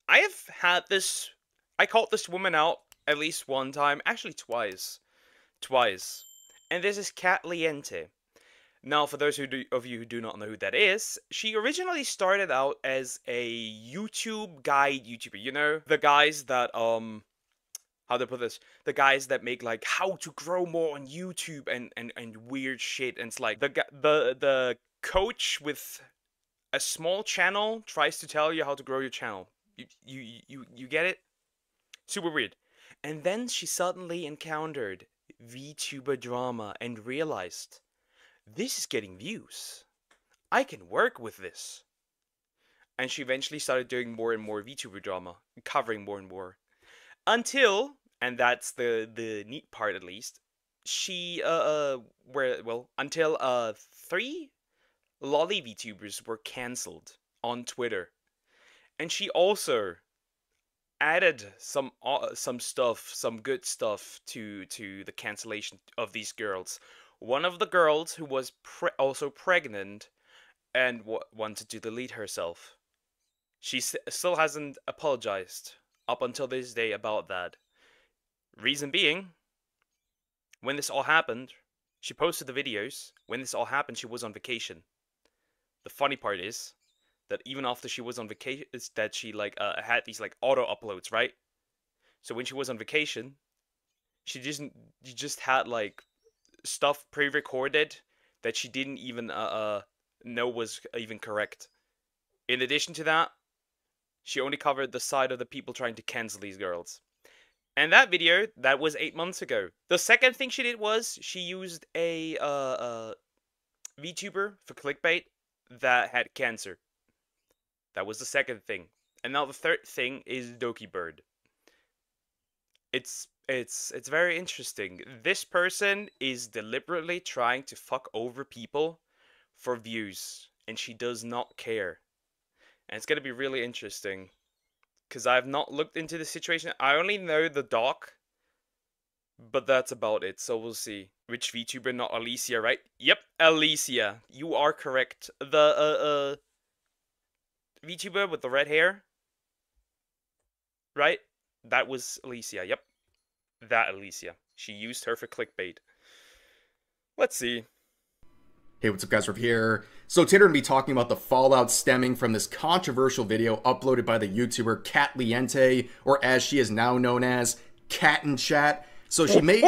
I have had this. I called this woman out at least one time, actually twice. Twice. And this is Katliente. Now, for those of you who do not know who that is, she originally started out as a YouTube guide YouTuber. You know, the guys that how to put this, the guys that make like how to grow more on YouTube and weird shit. And it's like the coach with a small channel tries to tell you how to grow your channel. You get it? Super weird. And then she suddenly encountered VTuber drama and realized, this is getting views. I can work with this. And she eventually started doing more and more VTuber drama, covering more and more. Until, and that's the neat part at least, she, until 3 lolly VTubers were cancelled on Twitter. And she also added some stuff, some good stuff to the cancellation of these girls. One of the girls who was also pregnant and wanted to delete herself. She still hasn't apologized up until this day about that. Reason being, when this all happened, she posted the videos. When this all happened, she was on vacation. The funny part is that even after she was on vacation, is that she had these like auto uploads, right? So when she was on vacation, she just had like stuff pre-recorded that she didn't even know was even correct. In addition to that, she only covered the side of the people trying to cancel these girls. And that video, that was 8 months ago. The second thing she did was she used a VTuber for clickbait that had cancer. That was the second thing. And now the third thing is Doki Bird. It's very interesting. This person is deliberately trying to fuck over people for views, and she does not care. And it's gonna be really interesting, because I have not looked into the situation. I only know the doc, but that's about it, so we'll see. Which VTuber? Not Alicia, right? Yep, Alicia. You are correct. The VTuber with the red hair, right? That was Alicia, yep. That Alicia. She used her for clickbait. Let's see. Hey, what's up guys, Riv here. So today we're going to be talking about the fallout stemming from this controversial video uploaded by the YouTuber Katliente, or as she is now known as, Cat in Chat. So she made...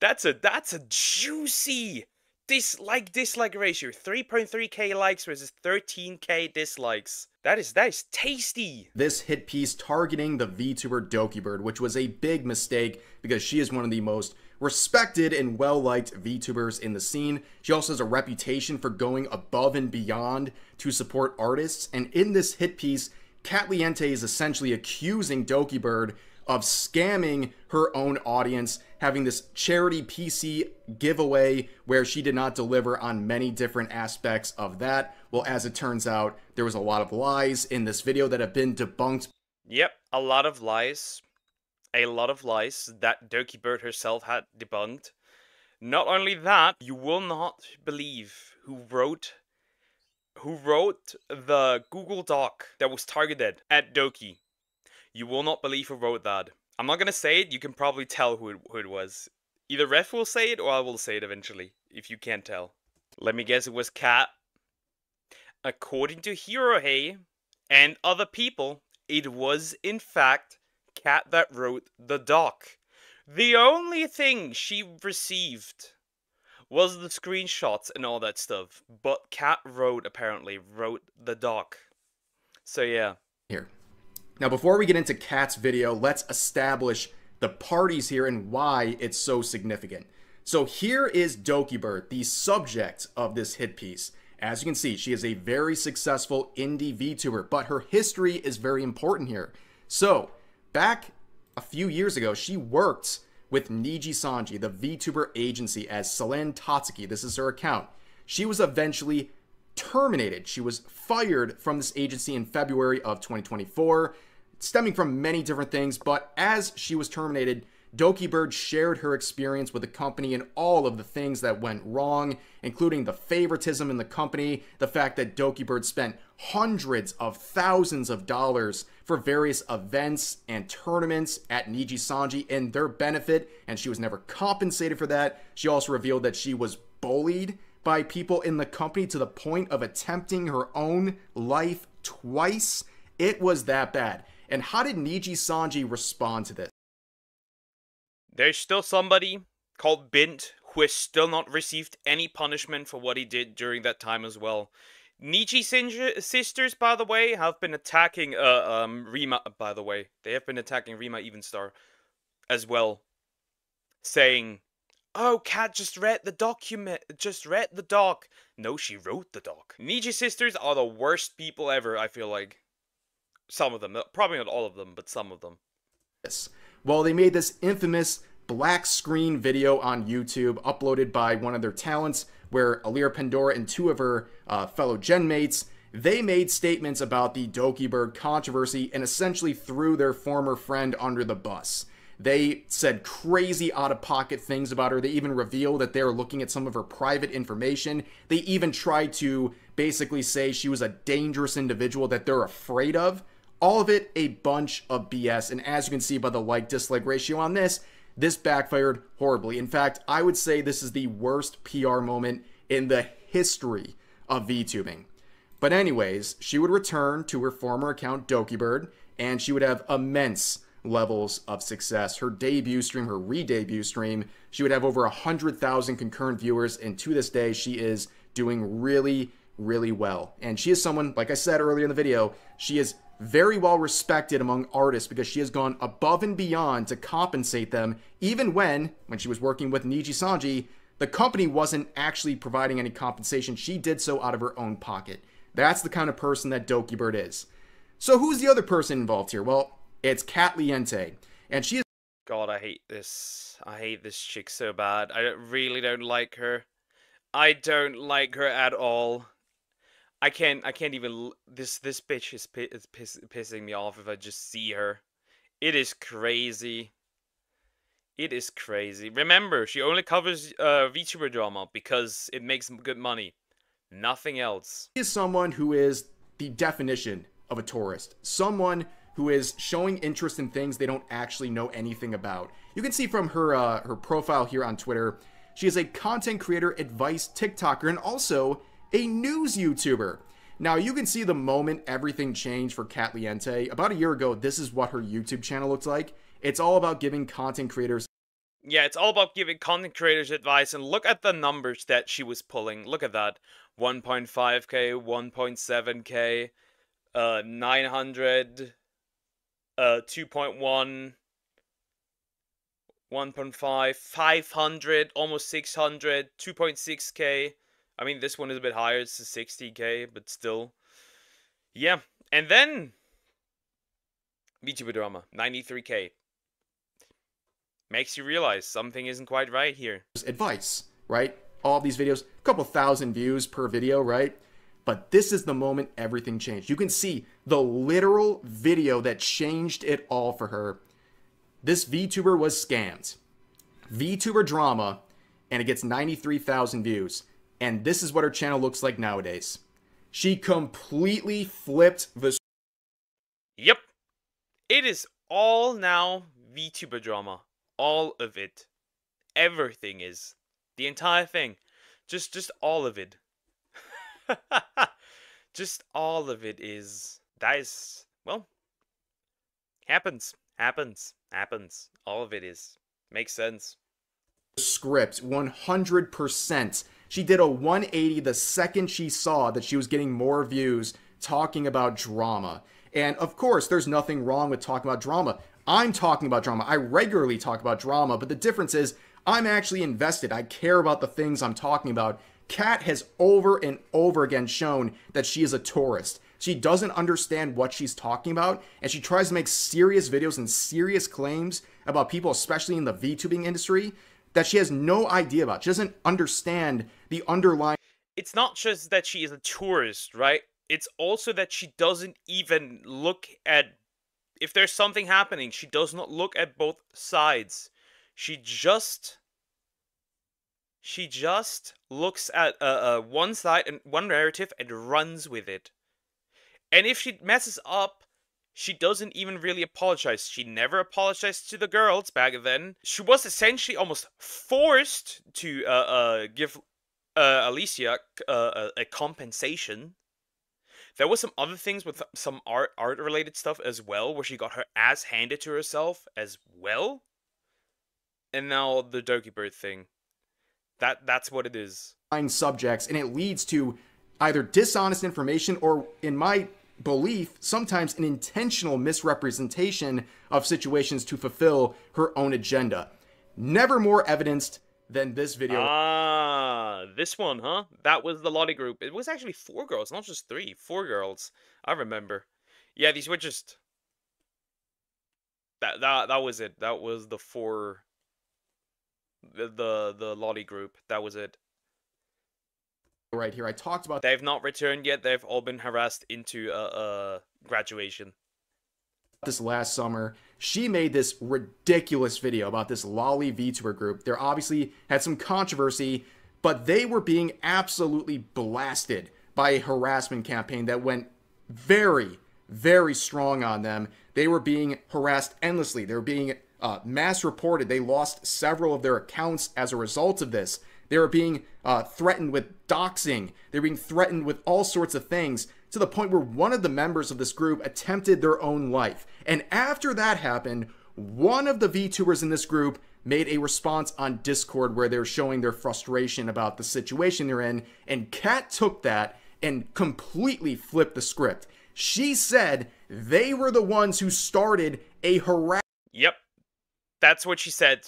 That's a juicy dislike ratio. 3.3k likes versus 13k dislikes. That is tasty. This hit piece targeting the VTuber Doki Bird, which was a big mistake because she is one of the most respected and well-liked VTubers in the scene. She also has a reputation for going above and beyond to support artists. And in this hit piece, Katliente is essentially accusing Doki Bird of scamming her own audience, having this charity PC giveaway where she did not deliver on many different aspects of that. Well, as it turns out, there was a lot of lies in this video that have been debunked. Yep, a lot of lies. A lot of lies that Doki Bird herself had debunked. Not only that, you will not believe who wrote the Google Doc that was targeted at Doki. You will not believe who wrote that. I'm not gonna say it, you can probably tell who it was. Either Ref will say it or I will say it eventually, if you can't tell. Let me guess, it was Cat. According to Hirohei and other people, it was in fact Cat that wrote the doc. The only thing she received was the screenshots and all that stuff, but Cat apparently wrote the doc. So yeah. Here. Now before we get into Cat's video, let's establish the parties here and why it's so significant. So here is Doki Bird, the subject of this hit piece. As you can see, she is a very successful indie VTuber, but her history is very important here. So, back a few years ago, she worked with Niji Sanji, the VTuber agency, as Selene Tatsuki. This is her account. She was eventually terminated. She was fired from this agency in February of 2024, stemming from many different things, but as she was terminated, Dokibird shared her experience with the company and all of the things that went wrong, including the favoritism in the company, the fact that Dokibird spent hundreds of thousands of dollars for various events and tournaments at Niji Sanji in their benefit, and she was never compensated for that. She also revealed that she was bullied by people in the company to the point of attempting her own life twice. It was that bad. And how did Niji Sanji respond to this? There's still somebody called Bint who has still not received any punishment for what he did during that time as well. Nichi sisters, by the way, have been attacking Rima. By the way, they have been attacking Rima Evenstar as well, saying, "Oh, Kat just read the document. Just read the doc." No, she wrote the doc. Nichi sisters are the worst people ever. I feel like some of them, probably not all of them, but some of them. Well, they made this infamous black screen video on YouTube uploaded by one of their talents where Alira Pandora and two of her fellow gen mates, they made statements about the Dokibird controversy and essentially threw their former friend under the bus. They said crazy out-of-pocket things about her. They even revealed that they were looking at some of her private information. They even tried to basically say she was a dangerous individual that they're afraid of. All of it a bunch of BS, and as you can see by the like-dislike ratio on this backfired horribly. In fact, I would say this is the worst PR moment in the history of VTubing. But anyways, she would return to her former account, Dokibird, and she would have immense levels of success. Her debut stream, her re-debut stream, she would have over 100,000 concurrent viewers, and to this day, she is doing really, really well. And she is someone, like I said earlier in the video, she is very well respected among artists because she has gone above and beyond to compensate them, even when she was working with Niji Sanji, the company wasn't actually providing any compensation. She did so out of her own pocket. That's the kind of person that Dokibird is. So who's the other person involved here? Well, it's Katliente, and she is... God, I hate this. I hate this chick so bad. I really don't like her. I don't like her at all. I can't even. This bitch is pissing me off if I just see her. It is crazy. It is crazy. Remember, she only covers VTuber drama because it makes good money. Nothing else. She is someone who is the definition of a tourist. Someone who is showing interest in things they don't actually know anything about. You can see from her her profile here on Twitter, she is a content creator, advice TikToker, and also a news YouTuber. Now, you can see the moment everything changed for Katliente. About a year ago, this is what her YouTube channel looks like. It's all about giving content creators... Yeah, it's all about giving content creators advice, and look at the numbers that she was pulling. Look at that. 1.5k, 1.7k, 900, 2.1, 1.5, 500, almost 600, 2.6k. I mean, this one is a bit higher, it's 60k, but still. Yeah, and then VTuber drama, 93k. Makes you realize something isn't quite right here. Advice, right? All of these videos, a couple thousand views per video, right? But this is the moment everything changed. You can see the literal video that changed it all for her. This VTuber was scammed. VTuber drama, and it gets 93,000 views. And this is what her channel looks like nowadays. She completely flipped the... Yep. It is all now VTuber drama. All of it. Everything is. The entire thing. Just all of it. Just all of it is. That is, well, happens. All of it is. Makes sense. Script, 100%. She did a 180 the second she saw that she was getting more views talking about drama. And of course, there's nothing wrong with talking about drama. I'm talking about drama. I regularly talk about drama, but the difference is I'm actually invested. I care about the things I'm talking about. Kat has over and over again shown that she is a tourist. She doesn't understand what she's talking about, and she tries to make serious videos and serious claims about people, especially in the VTubing industry, that she has no idea about. She doesn't understand the underlying... It's not just that she is a tourist, right? It's also that she doesn't even look at... If there's something happening, she does not look at both sides. She just looks at one side and one narrative and runs with it. And if she messes up, she doesn't even really apologize. She never apologized to the girls back then. She was essentially almost forced to give Alicia a compensation. There was some other things with some art related stuff as well, where she got her ass handed to herself as well. And now the Doki Bird thing. That's what it is. Subjects, and it leads to either dishonest information or, in my belief, sometimes an intentional misrepresentation of situations to fulfill her own agenda. Never more evidenced than this video. Ah, this one, huh? That was the Lottie group. It was actually 4 girls, not just 3. 4 girls. I remember. Yeah, these were just... That was it. That was the 4... The Lottie group. That was it. Right here, I talked about... They've not returned yet. They've all been harassed into graduation. This last summer, she made this ridiculous video about this lolly VTuber group. There obviously had some controversy, but they were being absolutely blasted by a harassment campaign that went very, very strong on them. They were being harassed endlessly. They were being mass reported. They lost several of their accounts as a result of this. They were being threatened with doxing. They were being threatened with all sorts of things, to the point where one of the members of this group attempted their own life. And after that happened, one of the VTubers in this group made a response on Discord where they're showing their frustration about the situation they're in, and Kat took that and completely flipped the script. She said they were the ones who started a harassment. Yep. That's what she said.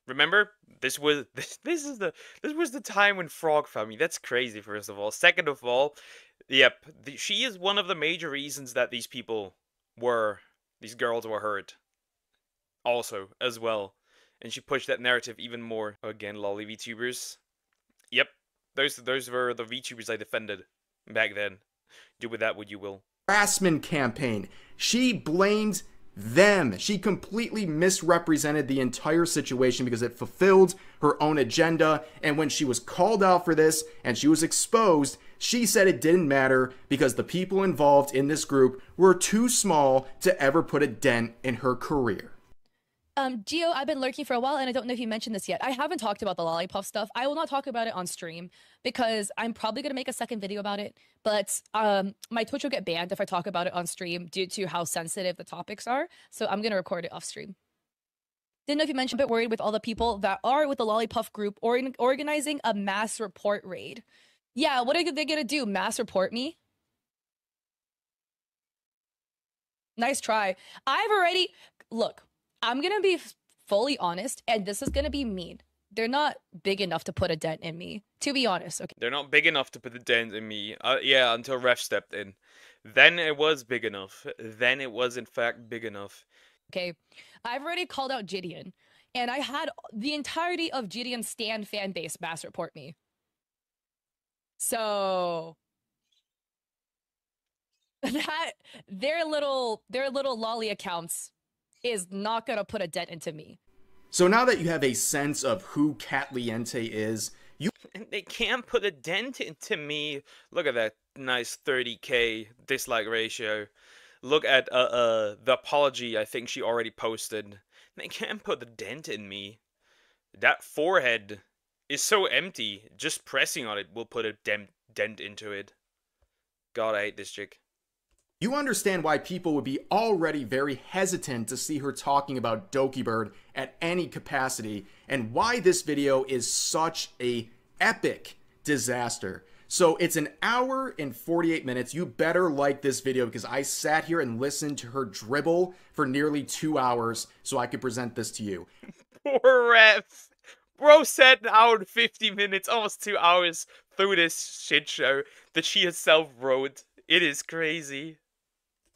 Remember? This was the time when Frog found me. That's crazy, first of all. Second of all, yep, she is one of the major reasons that these girls were hurt. Also, as well. And she pushed that narrative even more. Again, lolly VTubers. Yep, those were the VTubers I defended back then. Do with that what you will. Harassment campaign. She blamed them. She completely misrepresented the entire situation because it fulfilled her own agenda. And when she was called out for this and she was exposed, she said it didn't matter because the people involved in this group were too small to ever put a dent in her career. Gio, I've been lurking for a while, and I don't know if you mentioned this yet. I haven't talked about the lollipop stuff. I will not talk about it on stream because I'm probably going to make a second video about it. But my Twitch will get banned if I talk about it on stream due to how sensitive the topics are. So I'm going to record it off stream. Didn't know if you mentioned, but worried with all the people that are with the lollipop group organizing a mass report raid. Yeah, what are they going to do? Mass report me? Nice try. I've already... Look. I'm going to be fully honest, and this is going to be mean. They're not big enough to put a dent in me, to be honest. Okay. They're not big enough to put a dent in me. Yeah, until Ref stepped in. Then it was big enough. Then it was, in fact, big enough. Okay. I've already called out Gideon, and I had the entirety of Gideon's Stan fan base mass report me. So... that... Their little lolly accounts... is not gonna put a dent into me. So now that you have a sense of who Katliente is, they can't put a dent into me. Look at that nice 30k dislike ratio. Look at the apology I think she already posted. They can't put a dent in me. That forehead is so empty. Just pressing on it will put a dent into it. God, I hate this chick. You understand why people would be already very hesitant to see her talking about Doki Bird at any capacity, and why this video is such a epic disaster. So it's an hour and 48 minutes. You better like this video because I sat here and listened to her dribble for nearly 2 hours so I could present this to you. Poor Ref. Bro sat out 50 minutes, almost 2 hours through this shit show that she herself wrote. It is crazy.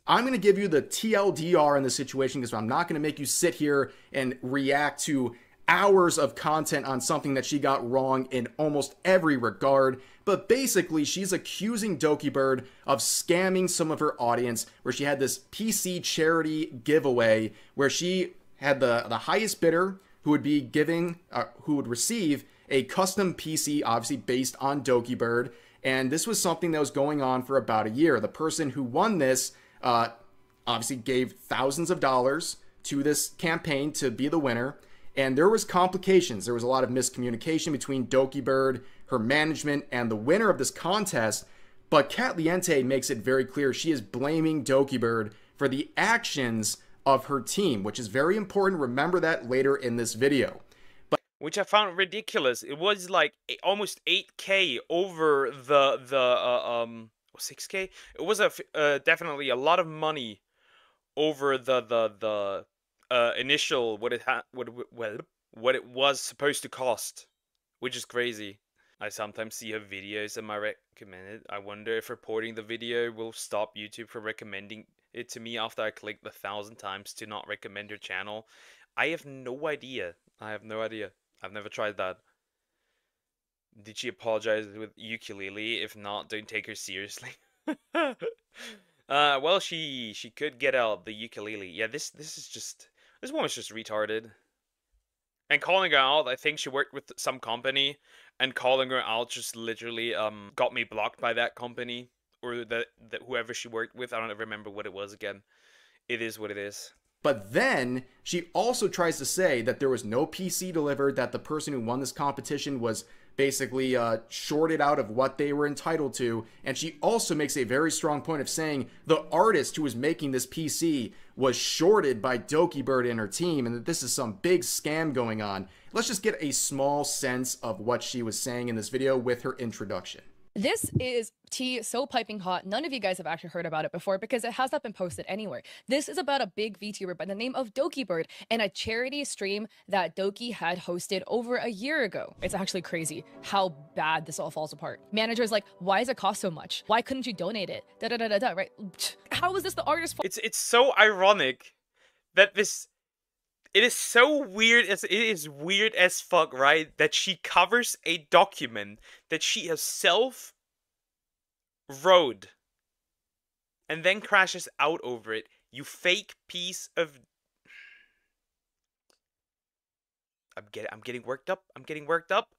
I'm going to give you the TLDR in the situation because I'm not going to make you sit here and react to hours of content on something that she got wrong in almost every regard. But basically, she's accusing Doki Bird of scamming some of her audience, where she had this PC charity giveaway where she had the highest bidder who would be who would receive a custom PC, obviously based on Dokibird. And this was something that was going on for about a year. The person who won this obviously gave thousands of dollars to this campaign to be the winner. And there was complications. There was a lot of miscommunication between Dokibird, her management, and the winner of this contest. But Katliente makes it very clear she is blaming Dokibird for the actions of her team, which is very important. Remember that later in this video. Which I found ridiculous. It was like almost 8K over the 6K. It was definitely a lot of money over the initial what it was supposed to cost, which is crazy. I sometimes see her videos and I recommend it. I wonder if reporting the video will stop YouTube from recommending it to me after I clicked 1,000 times to not recommend your channel. I have no idea. I've never tried that. Did she apologize with ukulele? If not, don't take her seriously. Well, she could get out the ukulele. Yeah, this woman's just retarded. And calling her out, I think she worked with some company, and calling her out just literally got me blocked by that company or that whoever she worked with. I don't remember what it was again. It is what it is. But then she also tries to say that there was no PC delivered, that the person who won this competition was basically shorted out of what they were entitled to. And she also makes a very strong point of saying the artist who was making this PC was shorted by Dokibird and her team, and that this is some big scam going on. Let's just get a small sense of what she was saying in this video with her introduction. This is tea so piping hot. None of you guys have actually heard about it before because it has not been posted anywhere. This is about a big VTuber by the name of Dokibird and a charity stream that Doki had hosted over a year ago. It's actually crazy how bad this all falls apart. Manager's like, why does it cost so much? Why couldn't you donate it? Da da da da da, right? How is this the artist's fault? It's so ironic that it is so weird. It is weird as fuck, right? That she covers a document that she herself wrote and then crashes out over it. You fake piece of... I'm getting worked up. I'm getting worked up.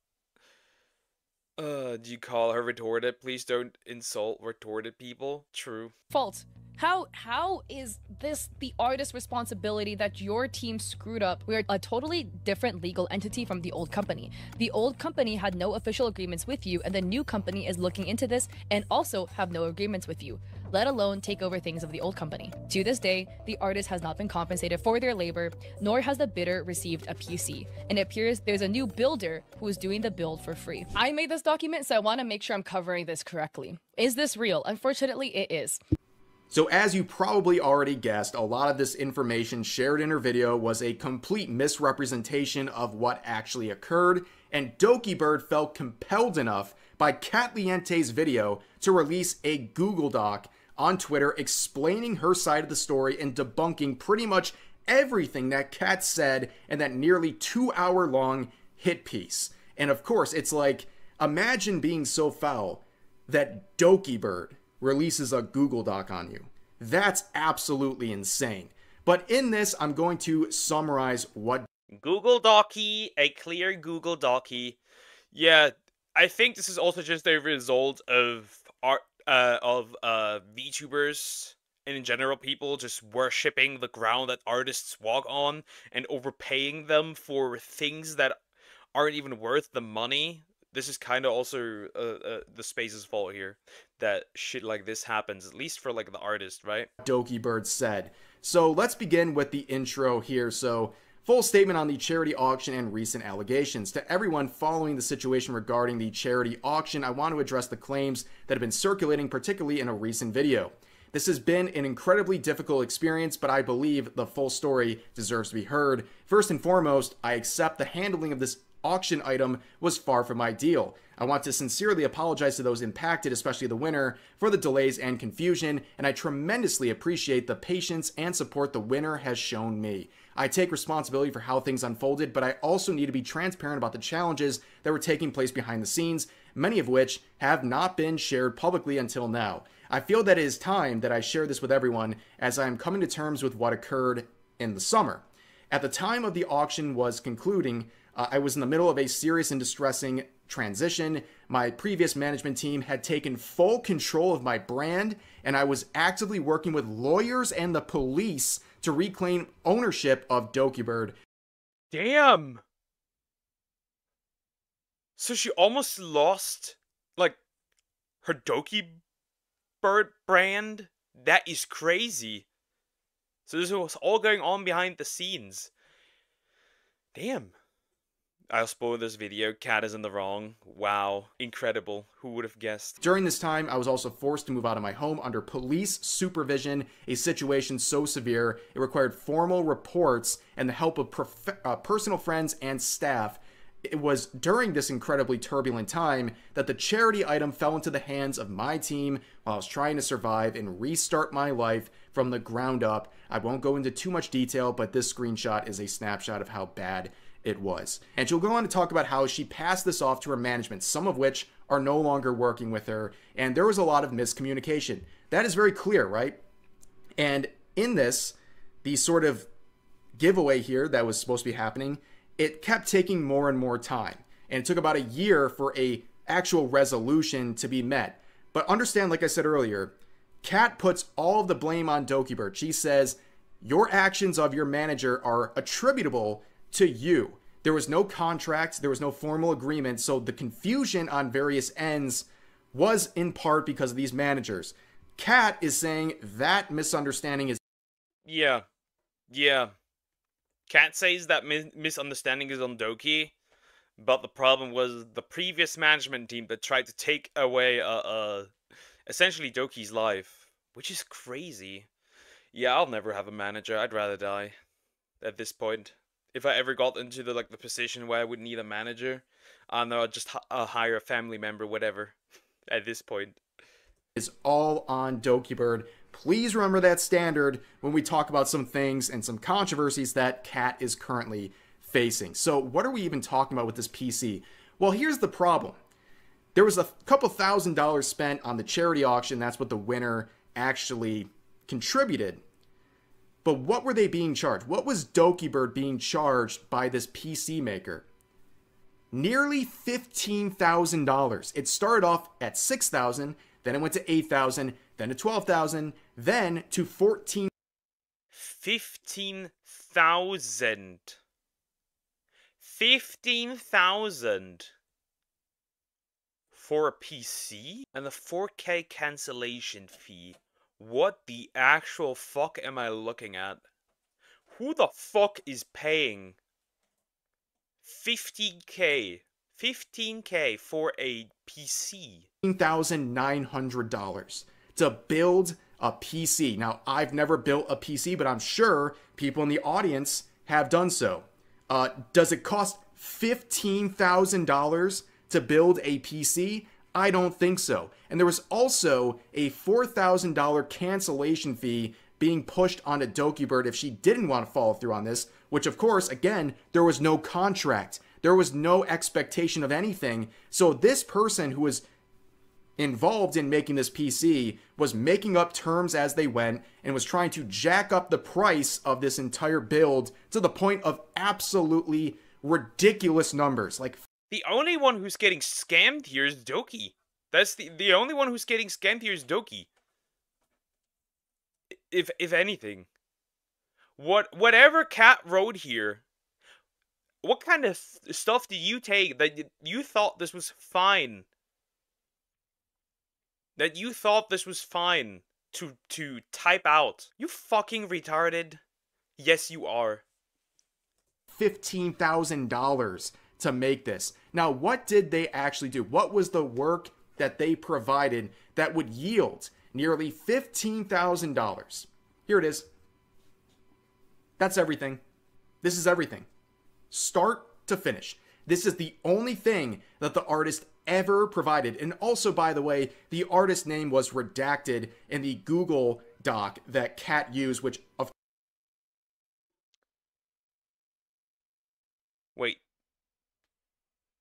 Do you call her retarded? Please don't insult retarded people. True. Fault. How is this the artist's responsibility that your team screwed up? We're a totally different legal entity from the old company. The old company had no official agreements with you, and the new company is looking into this and also have no agreements with you, let alone take over things of the old company. To this day, the artist has not been compensated for their labor, nor has the bidder received a PC. And it appears there's a new builder who is doing the build for free. I made this document, so I want to make sure I'm covering this correctly. Is this real? Unfortunately, it is. So as you probably already guessed, a lot of this information shared in her video was a complete misrepresentation of what actually occurred, and Dokibird felt compelled enough by Katliente's video to release a Google Doc on Twitter explaining her side of the story and debunking pretty much everything that Kat said in that nearly 2-hour long hit piece. And of course, it's like, imagine being so foul that Dokibird releases a Google Doc on you. That's absolutely insane. But in this, I'm going to summarize what Google Docky, a clear Google Docky. Yeah, I think this is also just a result of VTubers and in general people just worshipping the ground that artists walk on and overpaying them for things that aren't even worth the money. This is kind of also the Space's fault here, that shit like this happens, at least for like the artist, right? Dokibird said. So let's begin with the intro here. So full statement on the charity auction and recent allegations. To everyone following the situation regarding the charity auction, I want to address the claims that have been circulating, particularly in a recent video. This has been an incredibly difficult experience, but I believe the full story deserves to be heard. First and foremost, I accept the handling of this auction item was far from ideal. I want to sincerely apologize to those impacted, especially the winner, for the delays and confusion, and I tremendously appreciate the patience and support the winner has shown me. I take responsibility for how things unfolded, but I also need to be transparent about the challenges that were taking place behind the scenes, many of which have not been shared publicly until now. I feel that it is time that I share this with everyone, as I am coming to terms with what occurred in the summer. At the time of the auction was concluding, I was in the middle of a serious and distressing transition. My previous management team had taken full control of my brand, and I was actively working with lawyers and the police to reclaim ownership of Dokibird. Damn. So she almost lost, like, her Dokibird brand? That is crazy. So this was all going on behind the scenes. Damn. I'll spoil this video. Cat is in the wrong. Wow. Incredible. Who would have guessed? During this time, I was also forced to move out of my home under police supervision, a situation so severe it required formal reports and the help of personal friends and staff. It was during this incredibly turbulent time that the charity item fell into the hands of my team while I was trying to survive and restart my life from the ground up. I won't go into too much detail, but this screenshot is a snapshot of how bad it was. And she'll go on to talk about how she passed this off to her management, some of which are no longer working with her, and there was a lot of miscommunication. That is very clear, right? And in this, the sort of giveaway here that was supposed to be happening, it kept taking more and more time. And it took about a year for a actual resolution to be met. But understand, like I said earlier, Kat puts all of the blame on Dokibird. She says, your actions of your manager are attributable to you. There was no contract, there was no formal agreement, so the confusion on various ends was in part because of these managers. Kat is saying that misunderstanding is... Yeah. Kat says that misunderstanding is on Doki, but the problem was the previous management team that tried to take away essentially Doki's life, which is crazy. Yeah, I'll never have a manager. I'd rather die at this point. If I ever got into the position where I would need a manager, I know I'd just hire a family member, whatever. At this point, is all on Dokibird. Please remember that standard when we talk about some things and some controversies that Kat is currently facing. So what are we even talking about with this PC? Well, here's the problem. There was a couple $1,000s spent on the charity auction. That's what the winner actually contributed. But what were they being charged? What was Dokibird being charged by this PC maker? Nearly $15,000. It started off at $6,000, then it went to $8,000, then to $12,000, then to $14,000. 15,000. 15,000 for a PC and a 4K cancellation fee. What the actual fuck am I looking at? Who the fuck is paying 15K for a PC? $15,900 to build a PC. Now, I've never built a PC, but I'm sure people in the audience have done so. Does it cost $15,000 to build a PC? I don't think so. And there was also a $4,000 cancellation fee being pushed onto Dokibird if she didn't want to follow through on this, which of course, again, there was no contract. There was no expectation of anything. So this person who was involved in making this PC was making up terms as they went and was trying to jack up the price of this entire build to the point of absolutely ridiculous numbers. Like, the only one who's getting scammed here is Doki. That's the only one who's getting scammed here is Doki. If anything. Whatever Kat wrote here, what kind of stuff did you take that you thought this was fine? That you thought this was fine to type out? You fucking retarded. Yes, you are. $15,000 to make this. Now, what did they actually do? What was the work that they provided that would yield nearly $15,000? Here it is. That's everything. This is everything. Start to finish. This is the only thing that the artist ever provided. And also, by the way, the artist name was redacted in the Google Doc that Kat used, which of Wait,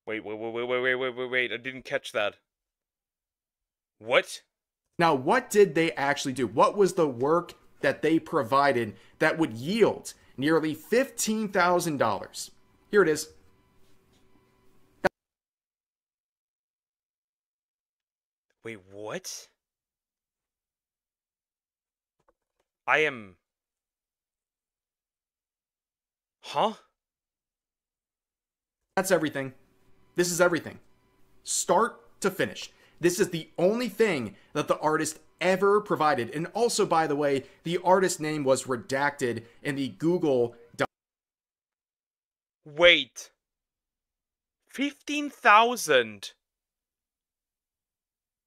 I didn't catch that. What? Now, what did they actually do? What was the work that they provided that would yield nearly $15,000. Here it is. Wait, what? I am... Huh? That's everything. This is everything. Start to finish. This is the only thing that the artist ever provided. And also, by the way, the artist name was redacted in the Google doc. Wait. 15,000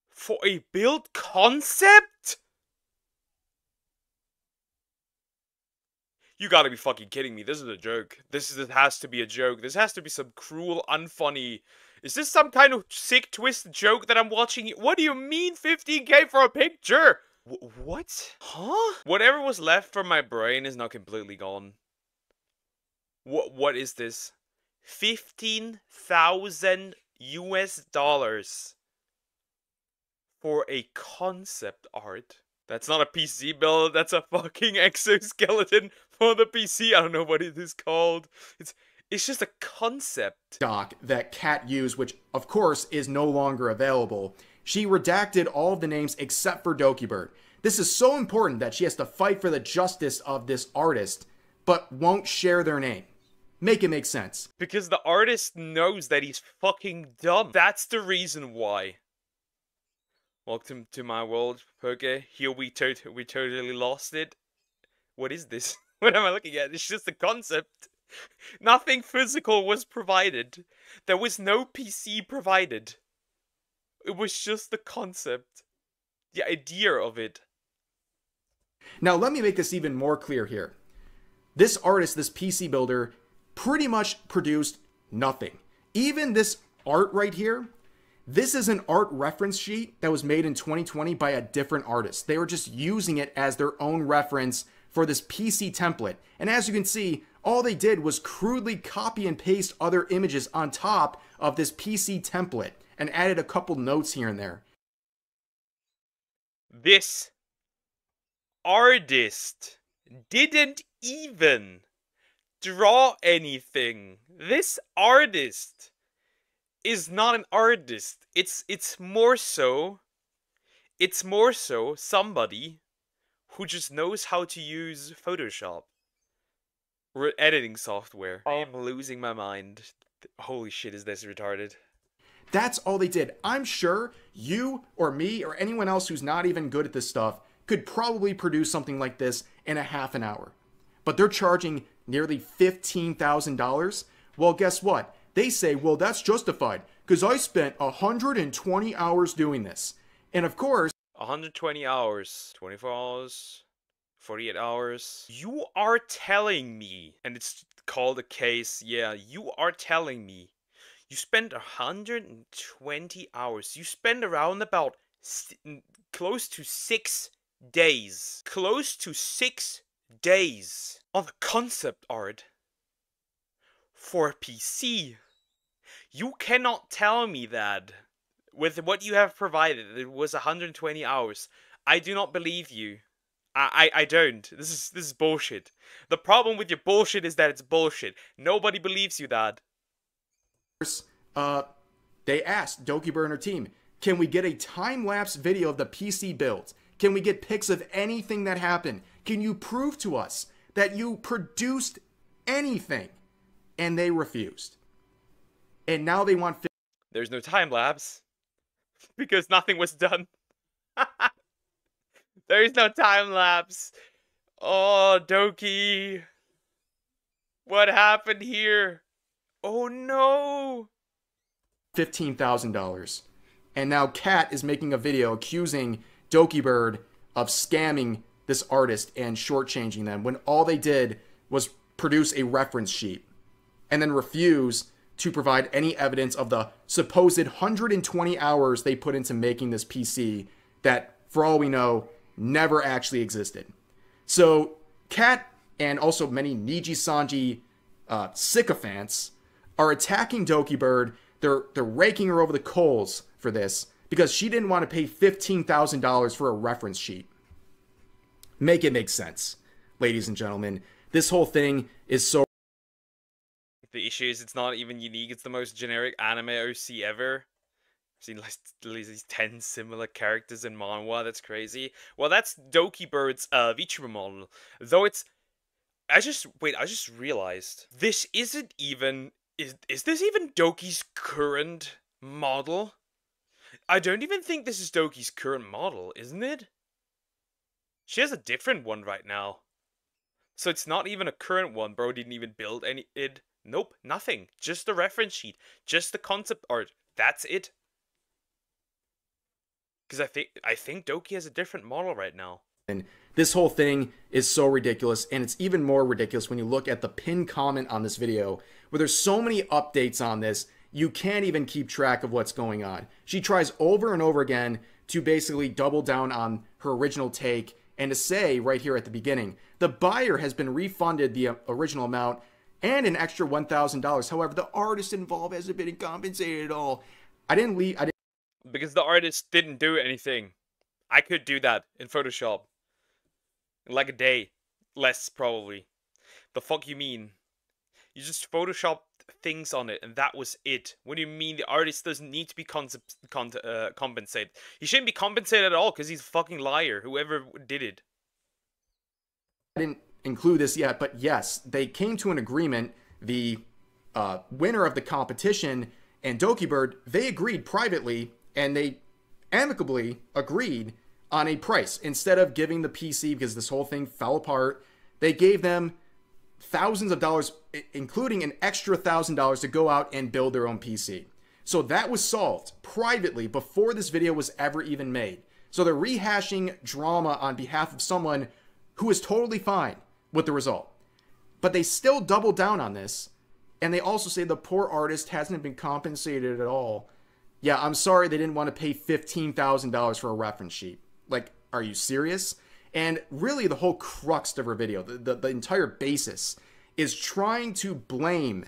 for a build concept? You gotta be fucking kidding me. This is a joke. This has to be a joke. This has to be some cruel, unfunny... Is this some kind of sick, twisted joke that I'm watching? What do you mean 15K for a picture? What? Huh? Whatever was left from my brain is now completely gone. What is this? 15,000 US dollars for a concept art. That's not a PC build, that's a fucking exoskeleton for the PC. I don't know what it is called. It's just a concept. Doc that Kat used, which of course is no longer available. She redacted all of the names except for Dokibird. This is so important that she has to fight for the justice of this artist, but won't share their name. Make it make sense. Because the artist knows that he's fucking dumb. That's the reason why. Welcome to my world, Poke. Here we totally lost it. What is this? What am I looking at? It's just a concept. Nothing physical was provided. There was no PC provided. It was just the concept. The idea of it. Now let me make this even more clear here. This artist, this PC builder, pretty much produced nothing. Even this art right here, this is an art reference sheet that was made in 2020 by a different artist. They were just using it as their own reference for this PC template. And as you can see, all they did was crudely copy and paste other images on top of this PC template and added a couple notes here and there. This artist didn't even draw anything. This artist is not an artist. It's more so somebody who just knows how to use Photoshop or editing software. I am losing my mind. Holy shit, is this retarded? That's all they did. I'm sure you or me or anyone else who's not even good at this stuff could probably produce something like this in a half an hour. But they're charging nearly $15,000. Well, guess what? They say, well, that's justified because I spent 120 hours doing this. And of course, 120 hours, 24 hours, 48 hours. You are telling me, and it's called a case, yeah, you are telling me you spent 120 hours. You spend around about close to 6 days. Close to 6 days on the concept art for a PC. You cannot tell me that with what you have provided it was 120 hours. I do not believe you. I don't. This is bullshit. The problem with your bullshit is that it's bullshit. Nobody believes you, Dad. They asked Dokibird and her team, can we get a time-lapse video of the PC build? Can we get pics of anything that happened? Can you prove to us that you produced anything? And they refused. And now they want... There's no time lapse. Because nothing was done. There is no time lapse. Oh, Doki. What happened here? Oh no. $15,000. And now Kat is making a video accusing Dokibird of scamming this artist and shortchanging them when all they did was produce a reference sheet and then refuse to provide any evidence of the supposed 120 hours they put into making this PC that, for all we know, never actually existed. So Kat and also many Niji-sanji sycophants are attacking Dokibird. They're raking her over the coals for this because she didn't want to pay $15,000 for a reference sheet. Make it make sense. ladies and gentlemen. This whole thing is so The issue is it's not even unique. It's the most generic anime OC ever. I've seen like at least these 10 similar characters in manhwa. That's crazy. Well, that's Doki Bird's VTuber model. Though it's I just realized this isn't even is this even Doki's current model? I don't even think this is Doki's current model, isn't it? She has a different one right now. So it's not even a current one. Bro didn't even build any it. Nope, nothing. Just the reference sheet, just the concept art. That's it. Because I think Doki has a different model right now. And this whole thing is so ridiculous, and it's even more ridiculous when you look at the pinned comment on this video, where there's so many updates on this, you can't even keep track of what's going on. She tries over and over again to basically double down on her original take and to say right here at the beginning, the buyer has been refunded the original amount and an extra $1,000. However, the artist involved hasn't been compensated at all. Because the artist didn't do anything. I could do that in Photoshop. In like a day. Less, probably. The fuck you mean? You just Photoshopped things on it, and that was it. What do you mean the artist doesn't need to be compensated? He shouldn't be compensated at all, because he's a fucking liar, whoever did it. I didn't include this yet, but yes, they came to an agreement. The winner of the competition and Doki Bird, they agreed privately, and they amicably agreed on a price. Instead of giving the PC, because this whole thing fell apart, they gave them thousands of dollars, including an extra $1,000 to go out and build their own PC. So that was solved privately before this video was ever even made. So they're rehashing drama on behalf of someone who is totally fine with the result. But they still double down on this, and they also say the poor artist hasn't been compensated at all. Yeah, I'm sorry they didn't want to pay $15,000 for a reference sheet. Like, are you serious? And really the whole crux of her video, the entire basis, is trying to blame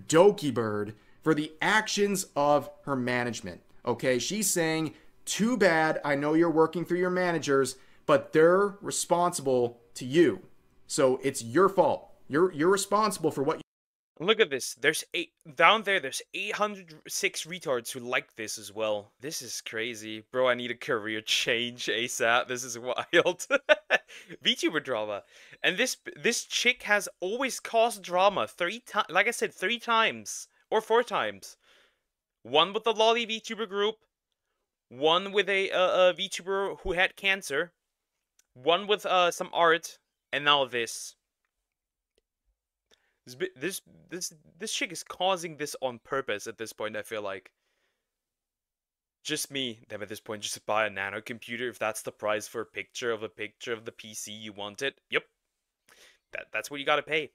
Doki Bird for the actions of her management. Okay, she's saying, too bad, I know you're working through your managers, but they're responsible to you. So it's your fault. You're responsible for what you... Look at this. There's down there. There's 806 retards who like this as well. This is crazy, bro. I need a career change ASAP. This is wild. VTuber drama, and this chick has always caused drama 3 times. Like I said, 3 times or 4 times. One with the lolly VTuber group, one with a VTuber who had cancer, one with some art, and now this. This chick is causing this on purpose at this point, I feel like. Just me. Then at this point, just buy a nano computer if that's the price for a picture of the PC you wanted. Yep. That's what you gotta pay.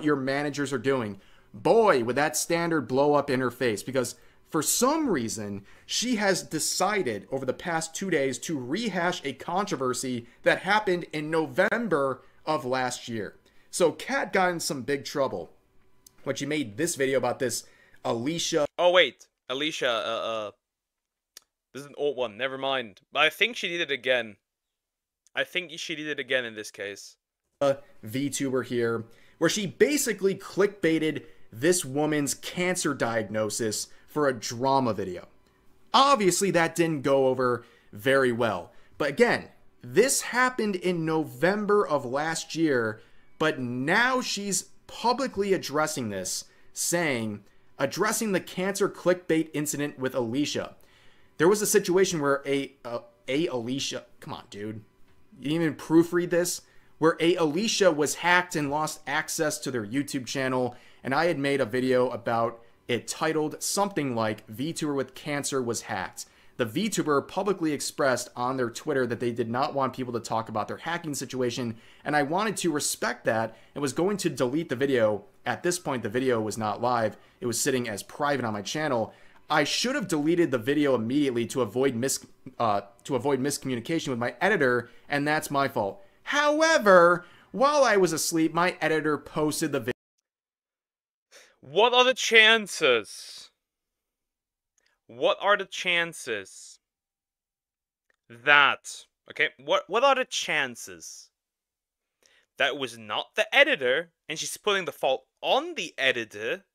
Your managers are doing. Boy, would that standard blow up in her face, because for some reason, she has decided over the past 2 days to rehash a controversy that happened in November of last year. So Kat got in some big trouble when she made this video about this Alicia. Oh wait, Alicia, this is an old one, never mind. But I think she did it again. I think she did it again in this case. VTuber here, where she basically clickbaited this woman's cancer diagnosis for a drama video. Obviously that didn't go over very well. But again, this happened in November of last year. But now she's publicly addressing this, addressing the cancer clickbait incident with Alicia. There was a situation where Alicia, come on, dude, you didn't even proofread this, where Alicia was hacked and lost access to their YouTube channel, and I had made a video about it titled something like VTuber with cancer was hacked. The VTuber publicly expressed on their Twitter that they did not want people to talk about their hacking situation, and I wanted to respect that and was going to delete the video. At this point, the video was not live. It was sitting as private on my channel. I should have deleted the video immediately to avoid miscommunication with my editor, and that's my fault. However, while I was asleep, my editor posted the video. What are the chances? What are the chances that, okay, what are the chances that was not the editor, and she's putting the fault on the editor,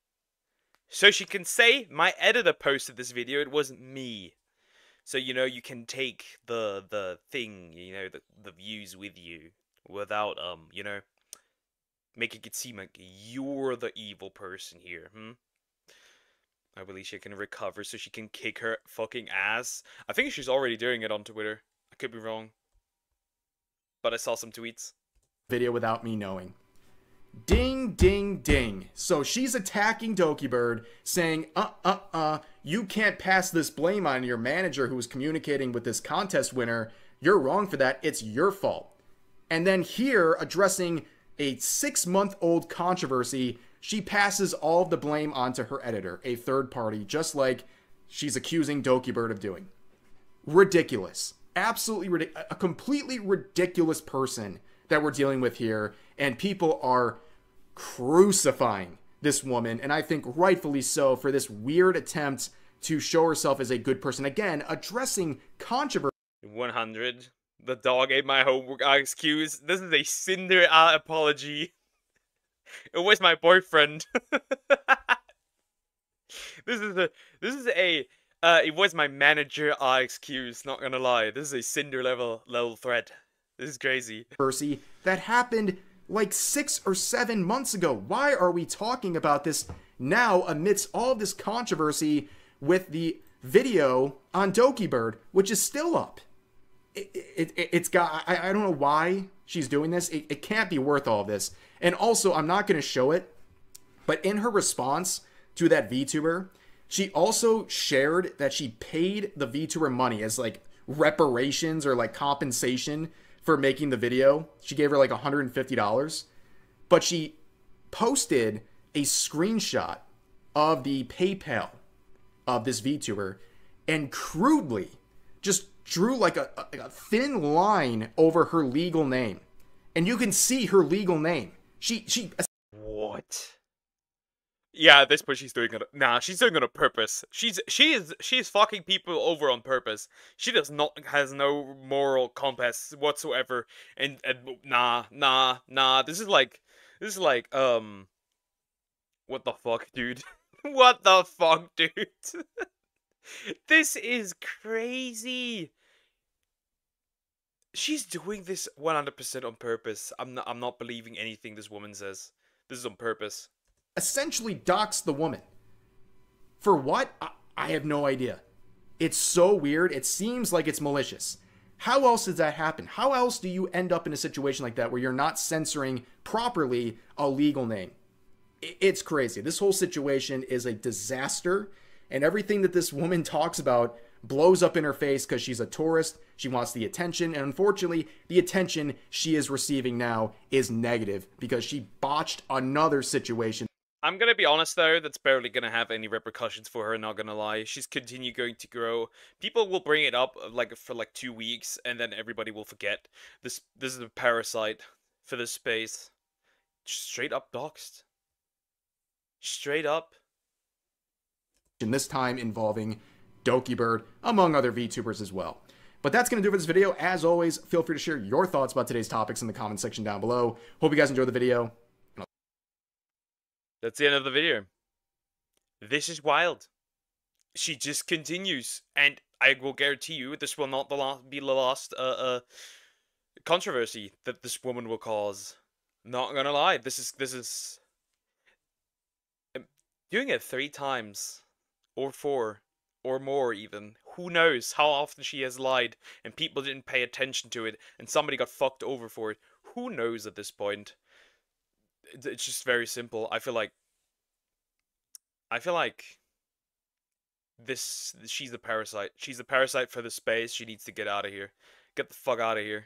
so she can say, my editor posted this video, it wasn't me. So, you know, you can take the thing, you know, the views with you without, you know, making it seem like you're the evil person here, I believe she can recover so she can kick her fucking ass. I think she's already doing it on Twitter. I could be wrong. But I saw some tweets. Video without me knowing. Ding, ding, ding. So she's attacking Dokibird, saying, you can't pass this blame on your manager who was communicating with this contest winner. You're wrong for that. It's your fault. And then here, addressing a 6-month-old controversy, she passes all of the blame onto her editor, a third party, just like she's accusing Dokibird of doing. Ridiculous. Absolutely ridiculous. A completely ridiculous person that we're dealing with here, and people are crucifying this woman, and I think rightfully so, for this weird attempt to show herself as a good person. Again, addressing controversy. 100. The dog ate my homework excuse. This is a Cinder apology. It was my boyfriend. This is a it was my manager excuse, not gonna lie. This is a Cinder level threat. This is crazy. That happened like 6 or 7 months ago. Why are we talking about this now amidst all this controversy with the video on Dokibird, which is still up? It's got, I don't know why she's doing this. It can't be worth all of this. And also, I'm not going to show it, but in her response to that VTuber, she also shared that she paid the VTuber money as like reparations or like compensation for making the video. She gave her like $150, but she posted a screenshot of the PayPal of this VTuber and crudely just drew like a thin line over her legal name. And you can see her legal name. She What? Yeah, at this point she's doing it. Nah, she's doing it on purpose. She is fucking people over on purpose. She has no moral compass whatsoever. And nah. This is like what the fuck, dude? What the fuck, dude? This is crazy. She's doing this 100% on purpose. I'm not believing anything this woman says. This is on purpose. Essentially doxed the woman. For what? I have no idea. It's so weird. It seems like it's malicious. How else does that happen? How else do you end up in a situation like that where you're not censoring properly a legal name? It's crazy. This whole situation is a disaster, and everything that this woman talks about blows up in her face because she's a tourist. She wants the attention, and unfortunately, the attention she is receiving now is negative because she botched another situation. I'm gonna be honest though, that's barely gonna have any repercussions for her, not gonna lie. She's going to grow. People will bring it up like for like 2 weeks, and then everybody will forget. This is a parasite for this space. Straight up doxed. Straight up. And this time involving Dokibird, among other VTubers as well. But that's going to do it for this video. As always, feel free to share your thoughts about today's topics in the comment section down below. Hope you guys enjoyed the video. That's the end of the video. This is wild. She just continues, and I will guarantee you this will not be the last controversy that this woman will cause. Not gonna lie, this is doing it 3 times, or 4, or more even. Who knows how often she has lied, and people didn't pay attention to it, and somebody got fucked over for it. Who knows at this point? It's just very simple. I feel like she's a parasite. She's a parasite for the space. She needs to get out of here. Get the fuck out of here.